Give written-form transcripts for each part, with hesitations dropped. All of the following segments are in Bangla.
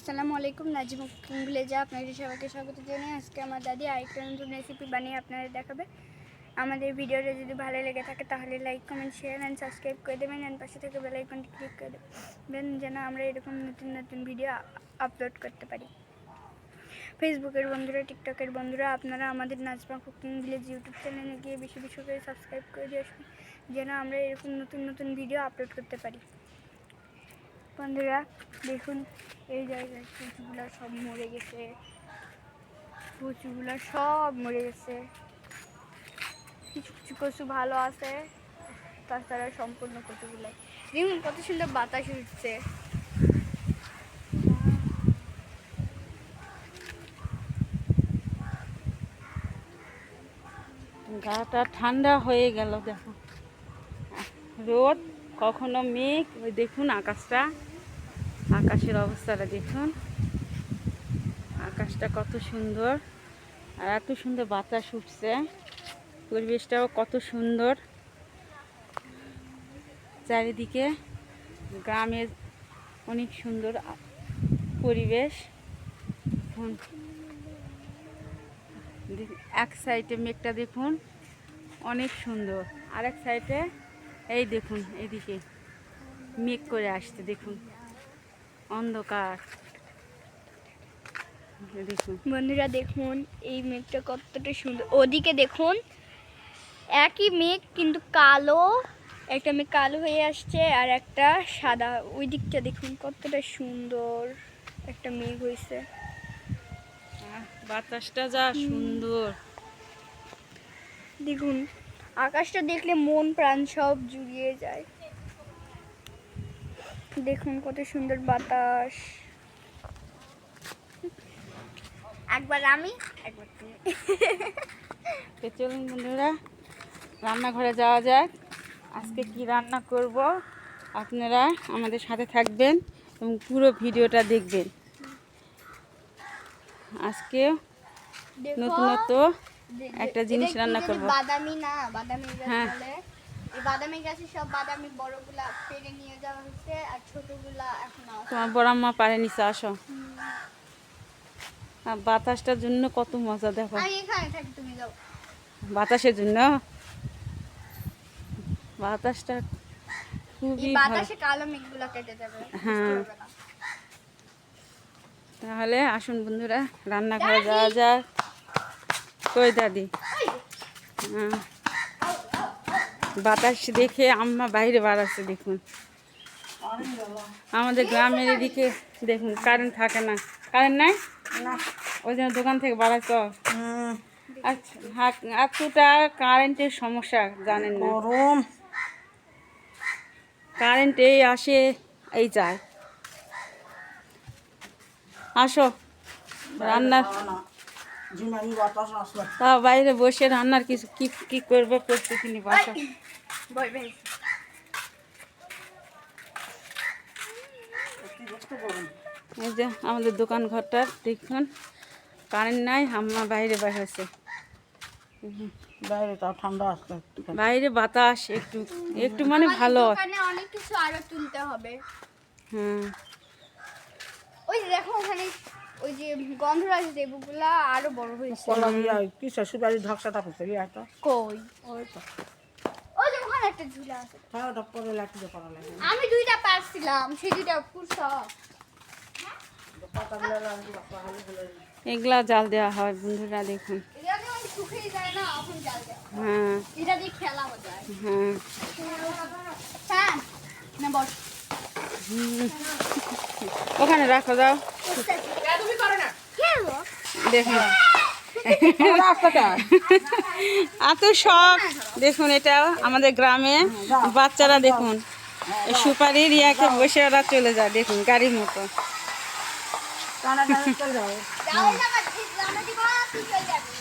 আসসালামু আলাইকুম, নাজিমা কুকিং ভিলেজে আপনাদের সবাইকে স্বাগত জানাই। আজকে আমার দাদি আরেকটা নতুন রেসিপি বানিয়ে আপনাদের দেখাবে। আমাদের ভিডিওটা যদি ভালো লেগে থাকে তাহলে like, comment, share and subscribe করে দেবেন, অ্যান্ড পাশে থেকে বেল আইকনটি ক্লিক করে দেবেন যেন আমরা এরকম নতুন নতুন ভিডিও আপলোড করতে পারি। ফেসবুকের বন্ধুরা, টিকটকের বন্ধুরা, আপনারা আমাদের নাজিমা কুকিং ভিলেজ ইউটিউব চ্যানেলে গিয়ে বেশি বেশি করে সাবস্ক্রাইব করে দিয়ে আসুন যেন আমরা এরকম নতুন নতুন ভিডিও আপলোড করতে পারি। বন্ধুরা দেখুন, এই জায়গায় কচুগুলো সব মরে গেছে, কচুগুলো সব মরে গেছে। কিছু কিছু কচু ভালো আছে, তাছাড়া সম্পূর্ণ কচুগুলো দেখুন কত সুন্দর বাতাস উঠছে। গাটা ঠান্ডা হয়ে গেল। দেখো রোদ, কখনো মেঘ। ওই দেখুন আকাশের অবস্থাটা দেখুন, আকাশটা কত সুন্দর আর এত সুন্দর বাতাস উঠছে, পরিবেশটাও কত সুন্দর। চারিদিকে গ্রামের অনেক সুন্দর পরিবেশ। এক সাইডে মেঘটা দেখুন অনেক সুন্দর, আর এক সাইডে এই দেখুন এদিকে মেঘ করে আসছে, দেখুন অন্ধকার। দেখুন বন্ধুরা দেখুন এই মেঘটা কতটা সুন্দর। ওদিকে দেখুন একই মেঘ কিন্তু কালো, একটা মেঘ কালো হয়ে আসছে আর একটা সাদা। ওই দিকটা দেখুন কতটা সুন্দর একটা মেঘ হয়েছে। বাতাসটা যা সুন্দর, দেখুন আকাশটা দেখলে মন প্রাণ সব জুড়িয়ে যায়। দেখুন কত সুন্দর বাতাস। একবার আমি একবার তুমি। তো চলুন বন্ধুরা রান্নাঘরে যাওয়া যাক। আজকে কি রান্না করব আপনারা আমাদের সাথে থাকবেন এবং পুরো ভিডিওটা দেখবেন। আজকে নতুনত্ব একটা জিনিস রান্না করব। বাদামি না, বাদামি গাছ হ্যাঁ। বলে। এই বাদামি গাছে সব বাদামি বড়গুলা পেরে নিয়ে যাওয়া হচ্ছে আর ছোটগুলা এখন আছে। তোমার বড় আম্মা পারে নিচে আসো। আর বাতাসটার জন্য কত মজা, দেখো আমি এখানে থাকি, তুমি যাও। বাতাসের জন্য বাতাসটা খুবই ভালো। বাতাসে কালো মেঘগুলা কেটে যাবে। হ্যাঁ, তাহলে আসুন বন্ধুরা রান্নাঘরে যাওয়া যাক। কই দাদি? হ্যাঁ, বাতাস দেখে আম্মা বাইরে বাড়াচ্ছে। দেখুন আমাদের গ্রামের এদিকে দেখুন কারেন্ট থাকে না। কারেন্ট নাই, ওই জন্য দোকান থেকে বাড়াচ্ছ। আচ্ছা, এতটা কারেন্টের সমস্যা জানেন না। গরম কারেন্ট এই আসে এই যায়। আসো রান্নার, তা বাইরে বসে রান্নার কিছু কি কি করবে প্রস্তুতি নিব। আসো। এই যে আমাদের দোকান ঘরটা দেখুন, কারেন্ট নাই, আম্মা বাইরে বসেছে। বাইরে তাও ঠান্ডা আসছে, বাইরে বাতাস একটু একটু মানে ভালো। ওখানে অনেক কিছু আরো তুলতে হবে। হ্যাঁ, ওই যে দেখো ওখানে ওই যে গন্ধরাজ লেবুগুলা আরো বড় হয়েছে। কলা দিয়া কি সুপারি ঢকসাটা করছে একটা কই ওই তো ওই যে ওখানে একটা ঝুলা আছে। হ্যাঁ, ওটা পরে লাঠিতে করা লাগে। আমি দুইটা পারছিলাম, সেই দুইটা পুরছ। পাতাগুলো রাখি বাবা, আলু গুলো এগুলা জাল দেওয়া হয় বন্ধুরা দেখুন। এটা যখন শুকিয়ে যায় না তখন জাল দেয়। হ্যাঁ এটা দিয়ে খেলা হয়ে যায়। হ্যাঁ, হ্যাঁ না বস। ওখানে রাখো দাও। তুমি করো না কেন? দেখুন এত শখ। দেখুন এটা আমাদের গ্রামে বাচ্চারা দেখুন সুপারির ইয়াকে বসে ওরা চলে যায়, দেখুন গাড়ির মতো। যাও না ঠিক জানা দিবা তুই চলে যাবি।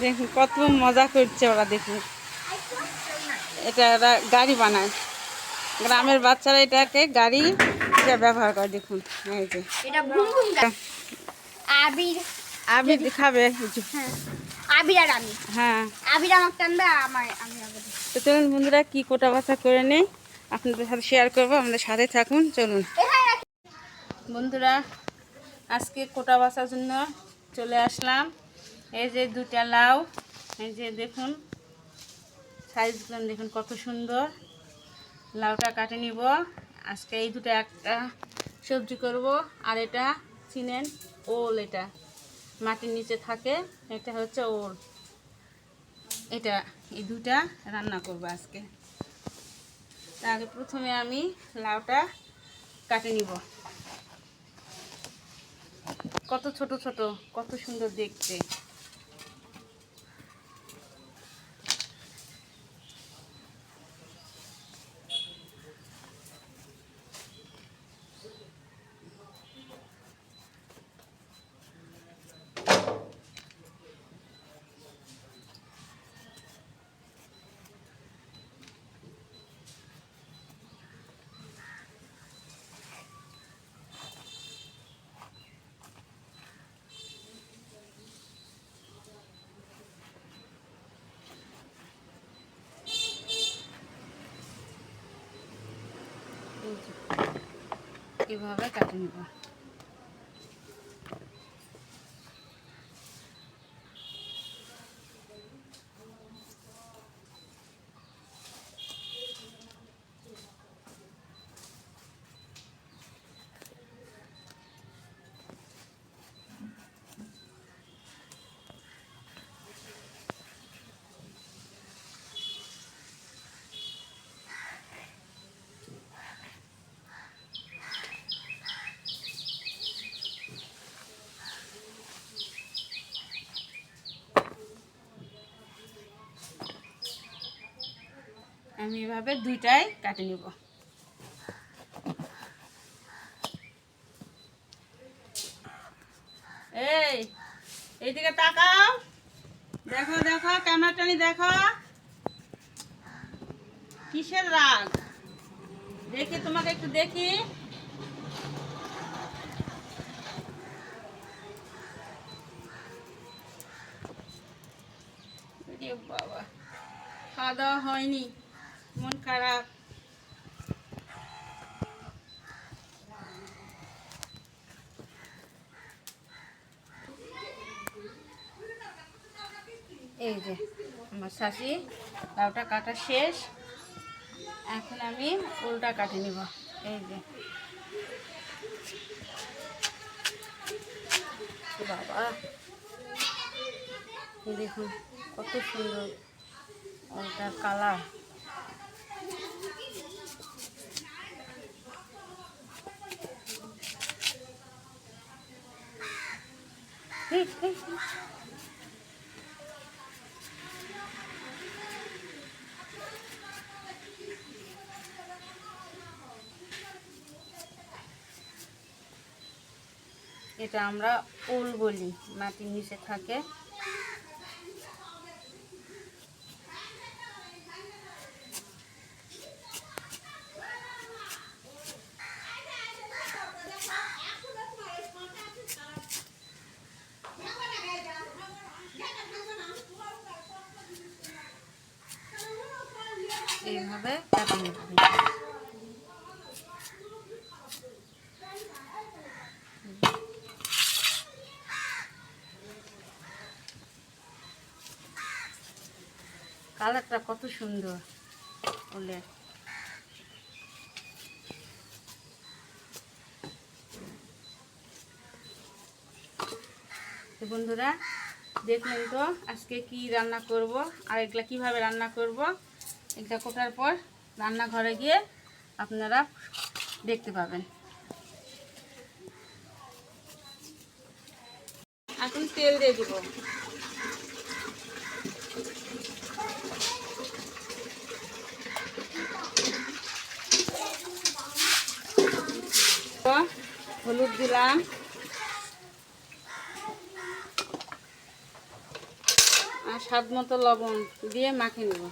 দেখুন কত মজা করছে ওরা, দেখুন এটা ওরা গাড়ি বানায়। গ্রামের বাচ্চারা এটাকে গাড়ি ব্যবহার করে। দেখুন এই যে এটা ঘুম ঘুম গাছ। আবির আবির খাবে। হ্যাঁ আবির আর আমি। হ্যাঁ, আবির আমাকে টানবে, আমি আগে। তো চলুন বন্ধুরা কি কোটা বাছা করে নেই, আপনাদের সাথে শেয়ার করবো। আমাদের সাথে থাকুন, চলুন। বন্ধুরা, আজকে কোটা বাছার জন্য চলে আসলাম। এই যে দুটা লাউ, এই যে দেখুন সাইজগুলো দেখুন কত সুন্দর। লাউটা কাটে নিব। আজকে এই দুটো একটা সবজি করব, আর এটা চিনেন ওল, এটা মাটির নিচে থাকে, এটা হচ্ছে ওল। এটা এই দুটা রান্না করব আজকে। তার আগে প্রথমে আমি লাউটা কাটে নিব। কত ছোট ছোট, কত সুন্দর দেখতে। এভাবে কাটে নিব। আমি এভাবে দুইটাই কাটে নিব। এইদিকে তাকাও, দেখো দেখো, ক্যামেরাটা নিয়ে দেখো। কিসের রাগ? দেখি তোমাকে একটু দেখি। বাবা, খাওয়া দাওয়া হয়নি, মন খারাপ। এই যে আমার শাশি লাউটা কাটা শেষ। এখন আমি ওলটা কাটে নিব। এই যে বাবা, দেখুন কত সুন্দর ওলটার কালার। এটা আমরা ওল বলি, মাটির নিচে থাকে। এইভাবে কাটে নিতে হবে। কালারটা কত সুন্দর ওলের। তো বন্ধুরা, দেখলেন তো আজকে কি রান্না করব, আর এগুলা কিভাবে রান্না করব, এটা কোটার পর রান্নাঘরে গিয়ে আপনারা দেখতে পাবেন। এখন তেল দিয়ে দিব। হলুদ দিলাম, আর স্বাদ মতো লবণ দিয়ে মাখিয়ে নেব।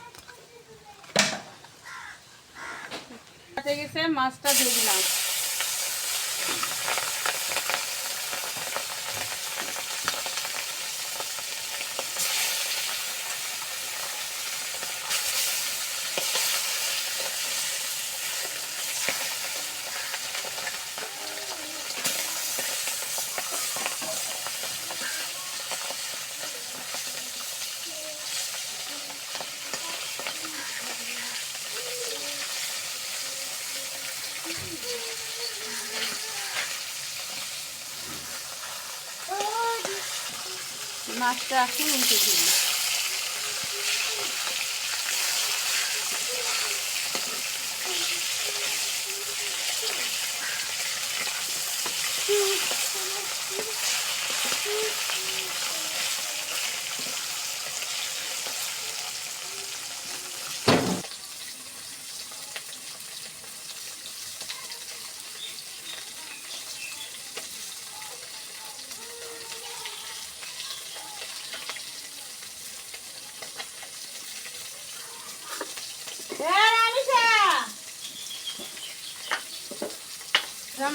কাটে গেছে, মাছটা দিয়ে দিলাম। মাছটা এখন উল্টে দিব।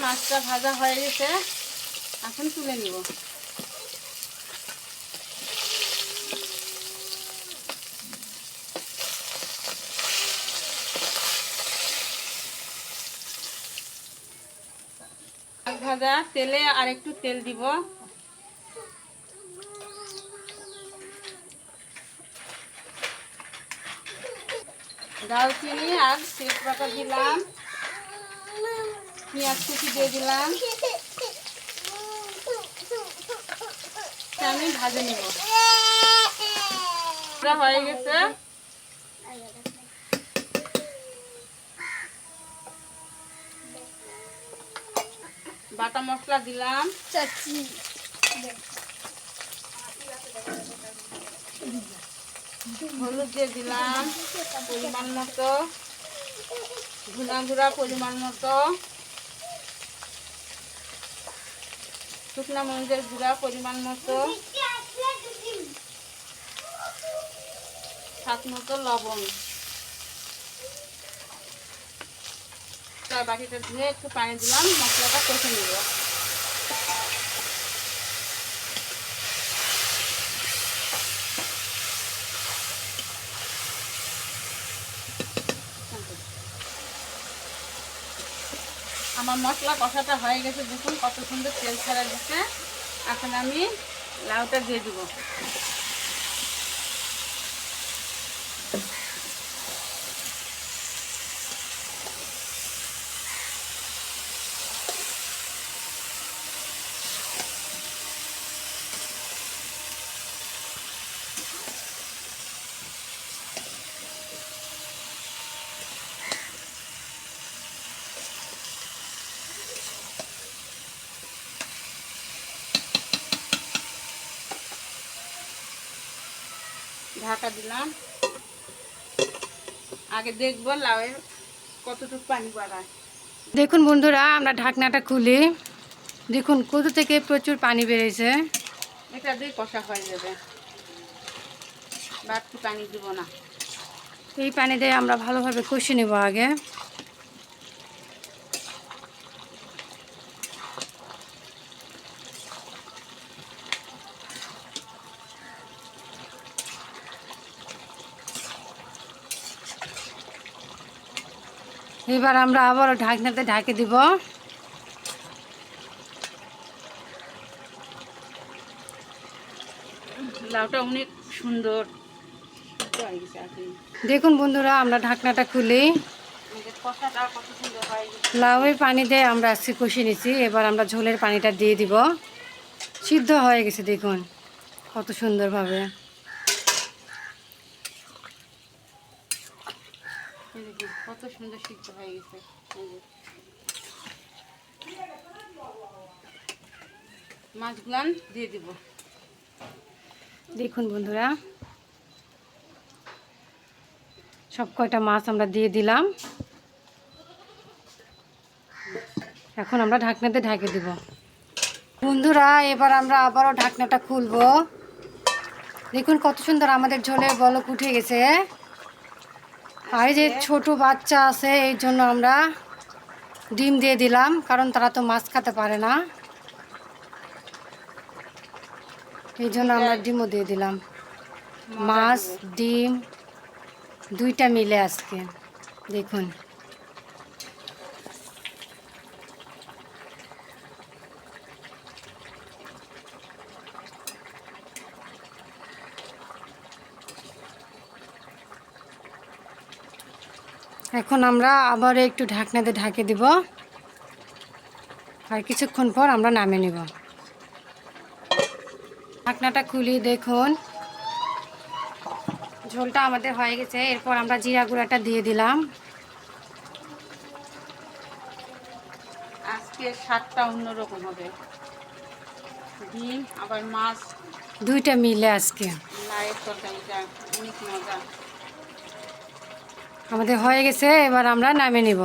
মাছটা ভাজা হয়ে গেছে, এখন তুলে নিব। ভাজা তেলে আর একটু তেল দিব। দারচিনি আর তেজপাতা দিলাম, পেঁয়াজ কুচি দিয়ে দিলাম, আমি ভাজে নিব। হয়ে গেছে, বাটা মশলা দিলাম, চাচি হলুদ দিয়ে দিলাম পরিমাণ মতো, ধনা গুঁড়া পরিমাণ মতো, শুকনা মরিচের গুঁড়া পরিমাণ মতো, স্বাদ মতো লবণ। তার বাটিটা ধুয়ে একটু পানি দিলাম, মশলাটা কষে নেব। আমার মশলা কষাটা হয়ে গেছে, দেখুন কত সুন্দর তেল ছাড়া দিচ্ছে। এখন আমি লাউটা দিয়ে দিব। ঢাকা দিলাম, আগে দেখবো লাউয়ের কতটুকু পানি বাড়ায়। দেখুন বন্ধুরা, আমরা ঢাকনাটা খুলি, দেখুন কত থেকে প্রচুর পানি বেরিয়েছে। এটা দিয়ে কষা হয়ে যাবে, বাড়তি পানি দিব না। এই পানি দিয়ে আমরা ভালোভাবে কষে নেব আগে। এবার আমরা আবারও ঢাকনাতে ঢাকে দিব। লাউটা অনেক সুন্দর। দেখুন বন্ধুরা, আমরা ঢাকনাটা খুলি, কষাটা কত সুন্দর হয়ে গেছে। লাউয়ের পানি দিয়ে আমরা আজকে কষে নিছি। এবার আমরা ঝোলের পানিটা দিয়ে দিব। সিদ্ধ হয়ে গেছে, দেখুন কত সুন্দরভাবে। কত সুন্দর সিদ্ধ হয়ে গেছে। মাছগুলান দিয়ে দিব। দেখুন বন্ধুরা, সব কয়টা মাছ আমরা দিয়ে দিলাম। এখন আমরা ঢাকনাতে ঢেকে দিব। বন্ধুরা, এবার আমরা আবারও ঢাকনাটা খুলবো। দেখুন কত সুন্দর আমাদের ঝোলের বলক উঠে গেছে। আর এই যে ছোট বাচ্চা আছে, এই জন্য আমরা ডিম দিয়ে দিলাম, কারণ তারা তো মাছ খেতে পারে না, এই জন্য আমরা ডিমও দিয়ে দিলাম। মাছ ডিম দুইটা মিলে আজকে দেখুন। এখন আমরা আবার একটু ঢাকনাতে ঢাকে দিব, আর কিছুক্ষণ পর আমরা নামিয়ে নিব। ঢাকনাটা খুলি, দেখুন ঝোলটা আমাদের হয়ে গেছে। এরপর আমরা জিরা গুঁড়াটা দিয়ে দিলাম। আজকে স্বাদটা অন্যরকম হবে, ডিম আবার মাছ দুইটা মিলে আজকে লাইয়ের তরকারিটা অনেক মজা। আমাদের হয়ে গেছে, এবার আমরা নামিয়ে নিব।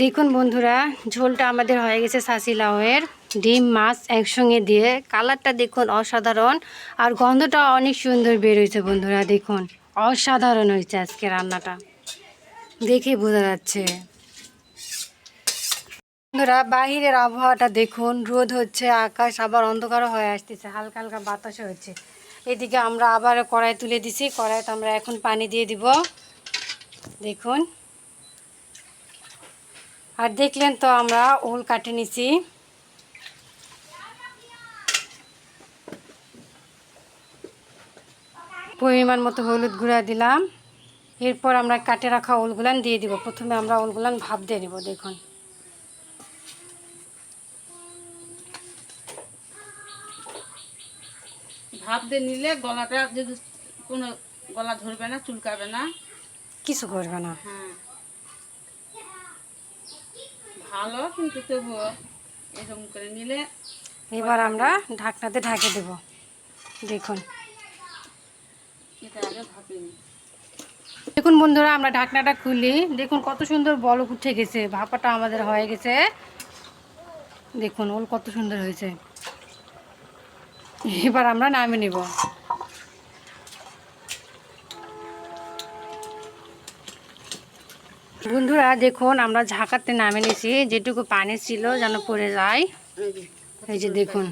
দেখুন বন্ধুরা, ঝোলটা আমাদের হয়ে গেছে সাসি লাউয়ের। ডিম মাছ একসঙ্গে দিয়ে কালারটা দেখুন অসাধারণ, আর গন্ধটা অনেক সুন্দর বের হয়েছে বন্ধুরা। দেখুন অসাধারণ হয়েছে আজকে রান্নাটা, দেখে বোঝা যাচ্ছে। বন্ধুরা বাহিরের আবহাওয়াটা দেখুন, রোদ হচ্ছে, আকাশ আবার অন্ধকারও হয়ে আসতেছে, হালকা হালকা বাতাসও হচ্ছে। এদিকে আমরা আবার কড়াই তুলে দিছি, কড়াইতে আমরা এখন পানি দিয়ে দিব, দেখুন। আর দেখলেন তো আমরা ওল কাটে নিছি। পরিমাণ মতো হলুদ গুঁড়া দিলাম। এরপর আমরা কাটে রাখা ওলগুলান দিয়ে দিব। প্রথমে আমরা ওলগুলান ভাপ দিয়ে নিব, দেখুন। ভাপ দিয়ে নিলে গলাটা যদি কোনো গলা ধরবে না, চুলকাবে না, কিছু করবে না। হ্যাঁ ভালো, কিন্তু তবুও এরকম করে নিলে। এবার আমরা ঢাকনাতে ঢাকে দেব, দেখুন। এটা আগে ভাপিনি। দেখুন বন্ধুরা, আমরা ঢাকনাটা খুলি, দেখুন কত সুন্দর বলক উঠে গেছে, ভাপাটা আমাদের হয়ে গেছে। দেখুন ওল কত সুন্দর হয়েছে। এবার আমরা নামিয়ে নিব। বন্ধুরা দেখুন, আমরা ঝাঁকাতে নামিয়ে নিয়েছি, যেটুকু পানি ছিল যেন পড়ে যায়। এই যে দেখুন,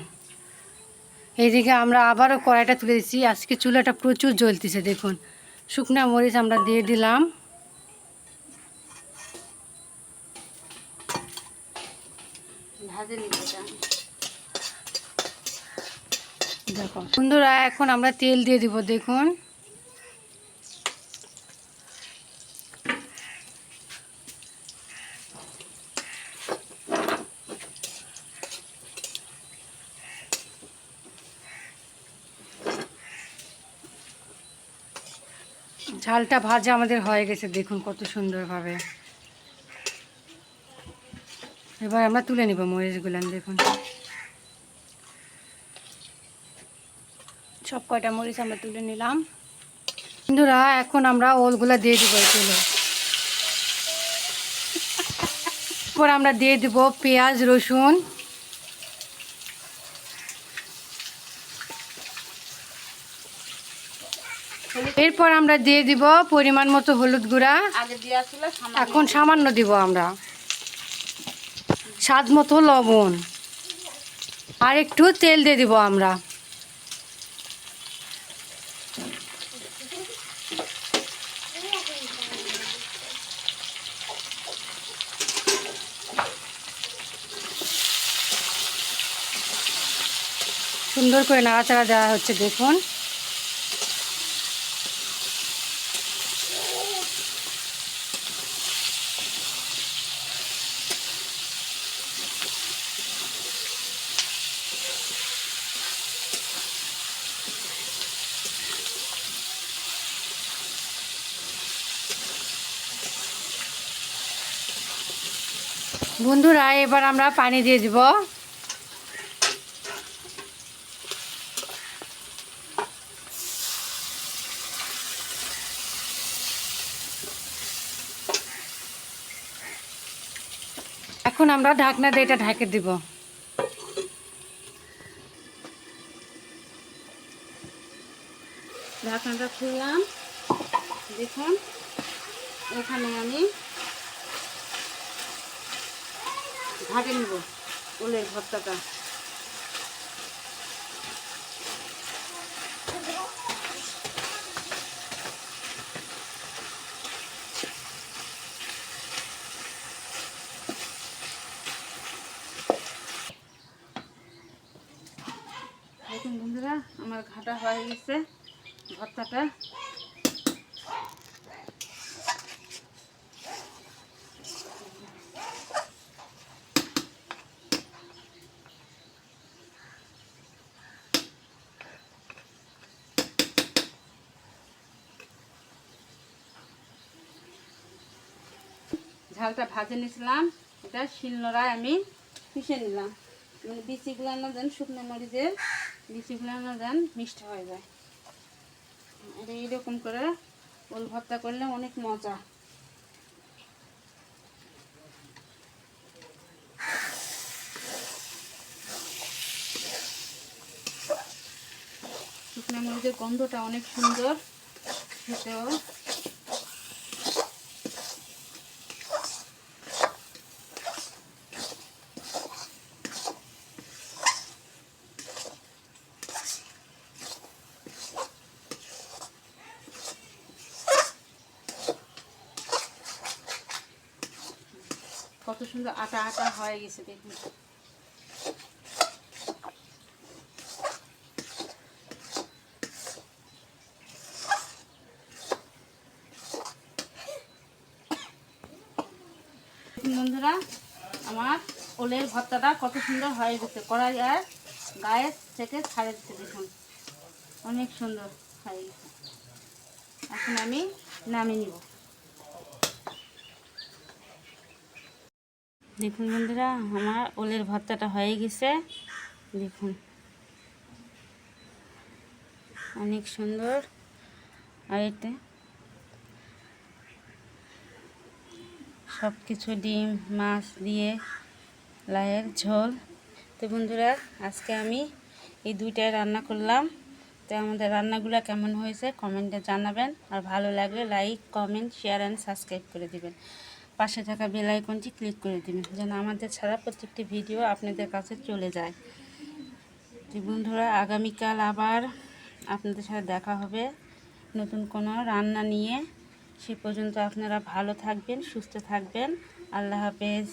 এইদিকে আমরা আবারও কড়াইটা তুলে দিচ্ছি। আজকে চুলাটা প্রচুর জ্বলতেছে, দেখুন। শুকনা মরিচ আমরা দিয়ে দিলাম। ভাজে নিব এটা। দেখো বন্ধুরা, এখন আমরা তেল দিয়ে দিব, দেখুন। ঝালটা ভাজা আমাদের হয়ে গেছে, দেখুন কত সুন্দরভাবে। এবার আমরা তুলে নিব মরিচগুলো, দেখুন। সব কয়টা মরিচ আমরা তুলে নিলাম। বন্ধুরা এখন আমরা ওলগুলা দিয়ে দিব এই তেলে। এরপর আমরা দিয়ে দিব পেঁয়াজ রসুন। এরপর আমরা দিয়ে দিব পরিমাণ মতো হলুদ গুঁড়া। আগে দেওয়া ছিল, এখন সামান্য দিব আমরা, স্বাদ মতো লবণ, আর একটু তেল দিয়ে দিব আমরা। সুন্দর করে নাড়াচাড়া দেওয়া হচ্ছে, দেখুন। বন্ধুরা এবার আমরা পানি দিয়ে দিব। এখন আমরা ঢাকনা দিয়ে এটা ঢেকে দিব। ঢাকনাটা খুললাম, দেখুন। এখানে আমি ভাজে নিব ওলের ভর্তাটা। দেখুন বন্ধুরা, আমার ঘাটা হয়ে গেছে ভর্তাটা। ঝালটা ভাজে নিয়েছিলাম, এটা শিলনোড়ায় আমি পিষে নিলাম। মানে বিচিগুলো না দেন, শুকনো মরিচের বিচিগুলো না দেন মিষ্টি হয়ে যায়। এটা এইরকম করে ওল ভর্তা করলে অনেক মজা। শুকনো মরিচের গন্ধটা অনেক সুন্দর খেতেও। কত সুন্দর আটা আটা হয়ে গেছে দেখুন। বন্ধুরা, আমার ওলের ভর্তাটা কত সুন্দর হয়ে গেছে, কড়াই আর গায়ে থেকে ছাড়ে দিতে দেখুন, অনেক সুন্দর হয়ে গেছে। এখন আমি নামিয়ে নিব। দেখুন বন্ধুরা, আমার ওলের ভর্তাটা হয়ে গেছে দেখুন, অনেক সুন্দর। আর এতে সব কিছু ডিম মাছ দিয়ে লাইয়ের ঝোল। তো বন্ধুরা, আজকে আমি এই দুইটাই রান্না করলাম। তো আমাদের রান্নাগুলো কেমন হয়েছে কমেন্টে জানাবেন, আর ভালো লাগলে like comment share and subscribe করে দিবেন। পাশে থাকা বেল আইকনটি ক্লিক করে দিবেন যেন আমাদের ছাড়া প্রত্যেকটি ভিডিও আপনাদের কাছে চলে যায়। তো বন্ধুরা, আগামীকাল আবার আপনাদের সাথে দেখা হবে নতুন কোনো রান্না নিয়ে। সে পর্যন্ত আপনারা ভালো থাকবেন, সুস্থ থাকবেন। আল্লাহ হাফেজ।